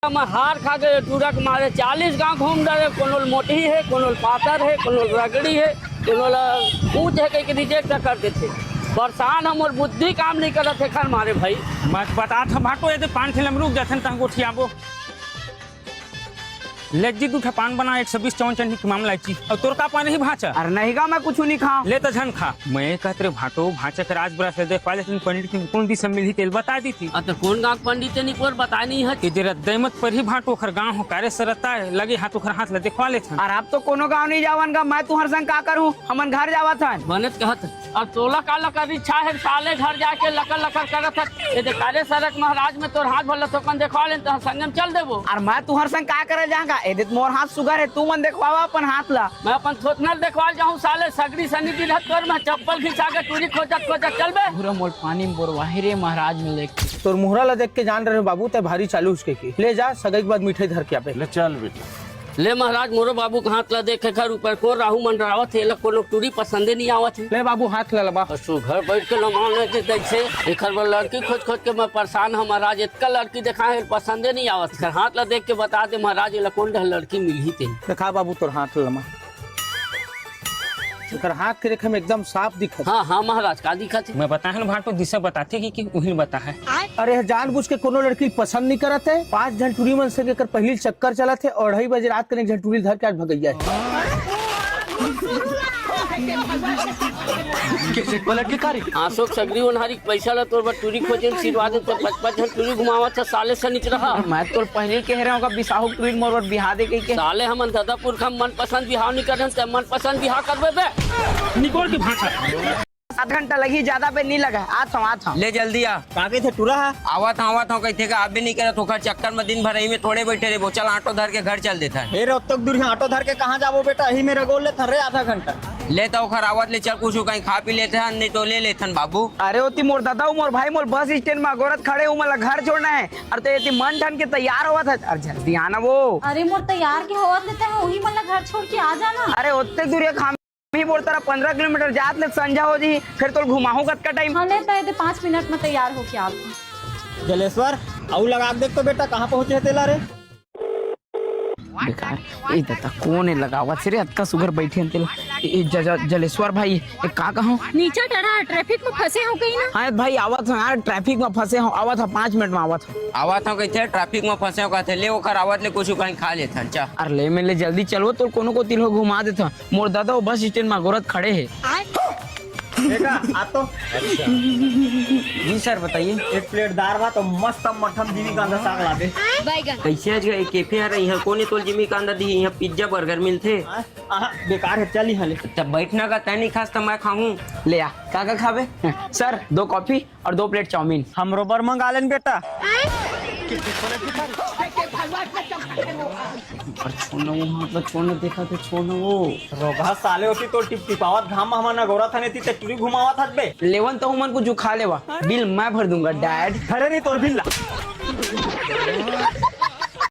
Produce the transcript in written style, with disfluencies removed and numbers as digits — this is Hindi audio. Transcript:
मैं हार खा गए टूरक मारे 40 गांव घूम रहे, कोनो मोटी है, कोनो पातर है, कोनो रगड़ी है, कोनो ऊँच है, कहीं रिजेक्ट कर देते। परेशान हम और बुद्धि काम नहीं करत है खर मारे भाई। मत बता था भाटो ये 5 ठेले में रुक जाते तंग उठियाबो लेजी दूठा पान बना 120 54 चंडी की मामला ची और तोर का पान नहीं भाचा। अरे नहीं का मैं कुछ नहीं खा ले तो झन खा मैं कहते भाटो भाचा के राज बरस देख पाले पंडित की कौन दी सब मिली तेल बता दी थी। तो कौन गाँव पंडित ने कोई बताया नहीं है। इधर दैमत पर ही भाटो खर गाँव हो कार्य सरता है लगे हाथों खर हाथ ले देखवा ले था। और आप तो कोनो गाँव नहीं जावन का, मैं तुम्हारे संग का करूँ, हमन घर जावा था बनत कहत और तोला काला कर इच्छा है साले घर जाके लकर लकर करत है। ये कार्य सरक महाराज में तोर हाथ भला थोकन देखवा ले तो संगम चल देबो। और मैं तुम्हारे संग का करे जाऊंगा, एदित मोर हाथ सुगर है, तू मन देखवावा अपन हाथ ला, मैं अपन थोथनर देखवा जाऊं। साले सगड़ी सनी की धत कर मैं चप्पल खिंचा के टूरी खोजत खोजत चल बे। पूरा मोल पानी में बोरवाही रे महाराज में लेके तोर मुहरा ला देख के जान रहे बाबू ते भारी चालू उसके की ले जा सगाई के बाद मिठाई धर के आबे। ले चल बेटा ले महाराज मोरो बाबू के हाथ ला देखे घर ऊपर को राहु मंडरावत है, कोनो टूरी पसंदे नहीं आवत है। ले बाबू हाथ ला लबा सो घर बैठ के लमान के देखे एक बार लड़की खोज खोज के मैं परेशान हूं महाराज। इतना लड़की देखा है पसंदे नहीं आवत है, हाथ ला देख के बता दे महाराज ये कौन लड़की मिली थी। देखा बाबू तोर हाथ लमा एकर हाथ के रेखा में एकदम साफ दिखत। हाँ हाँ महाराज का दिखत है। मैं बताए भाटो दिशा बताते कि वही बता है। अरे जानबूझ के कोनो लड़की पसंद नहीं करत है। 5 झंटूरी मन से एकर पहली चक्कर चलत है और 2:30 बजे रात के एक झंटूरी धर के आज भगैया है। आशोक सगरी उन्हारी पैसा ला तोर बटूरी खोजे सिरवा दे तो 55 झंटूरी घुमावत है साले से नीच रहा। मैं तो पहले कह रहा हूँ बिसाहू टूरी मोर बिहा दे के साले हमन दादापुर का मन पसंद बिहाव नहीं कर रहे, मन पसंद बिहाव करबे बे निकोल की भाषा 7 घंटा लगी, ज्यादा पे नहीं लगा। आता हूँ ले जल्दी आ कागे थे टूरा है आवा था कहते का आप भी नहीं करे तो चक्कर में दिन भर यही में थोड़े बैठे रहे। चल ऑटो धर के घर चल देता है। ए रे तक दूर ऑटो धर के कहां जाबो बेटा, यही में रगोल ले थरे आधा घंटा लेता हूँ खर आवत ले चल कुछ कहीं खा पी लेते हैं नहीं तो ले लेते बाबू। अरे होती मोर दादा मोर भाई मोर बस स्टैंड में गोरत खड़े हूँ, मतलब घर छोड़ना है। अरे तो ये मन ठन के तैयार हुआ था, अरे जल्दी आना वो। अरे मोर तैयार के होत लेते हैं वही मतलब घर छोड़ के आ जाना। अरे उतने दूर खाम भी बोल तरह 15 किलोमीटर जात ले संजा हो जी, फिर तो घुमाऊं कत का टाइम। हाँ लेता है 5 मिनट में तैयार होके आप। जलेश्वर आऊ लगा देख तो बेटा कहाँ पहुँचे तेला रे। बेकार ए दादा कौन है लगावा रे अतका सुगर बैठे अंतिल जलेश्वर भाई एक का कहूं नीचे डरा ट्रैफिक में फंसे हो कहीं ना। हाँ भाई आवत हूँ यार, ट्रैफिक में फंसे हूँ, आवत हूँ 5 मिनट में आवत हूँ। आवत हूँ कहते ट्रैफिक में फंसे कहते ले ओकर आवत ले कुछ कहीं खा लेते हैं। चा अरे ले मैं ले जल्दी चलो तो कोनो को तिल घुमा देता। मोर दादा वो बस स्टैंड में गोरत खड़े है। बेटा आ तो जी सर बताइए। 1 प्लेट दाल भात और मस्त मठम जीवी कांदा साग ला दे। कैसे आज गए कैफे आ रही है कोने तो जिमी कांदा दी यहाँ पिज्जा बर्गर मिलते बेकार है चल ही तब बैठना का तय नहीं खास तो मैं खाऊं। ले आ का खावे सर 2 कॉफी और 2 प्लेट चाउमीन। हम रोबर मंगा लेन बेटा। छोड़ने देखा तो छोड़ना वो रोगा साले होती तो टिप टिपावत घाम हमारा गोरा था नहीं थी टूरी घुमावत हट बे। लेवन तो मन को जो खा लेवा बिल मैं भर दूंगा डैड। अरे नहीं तोर बिल ला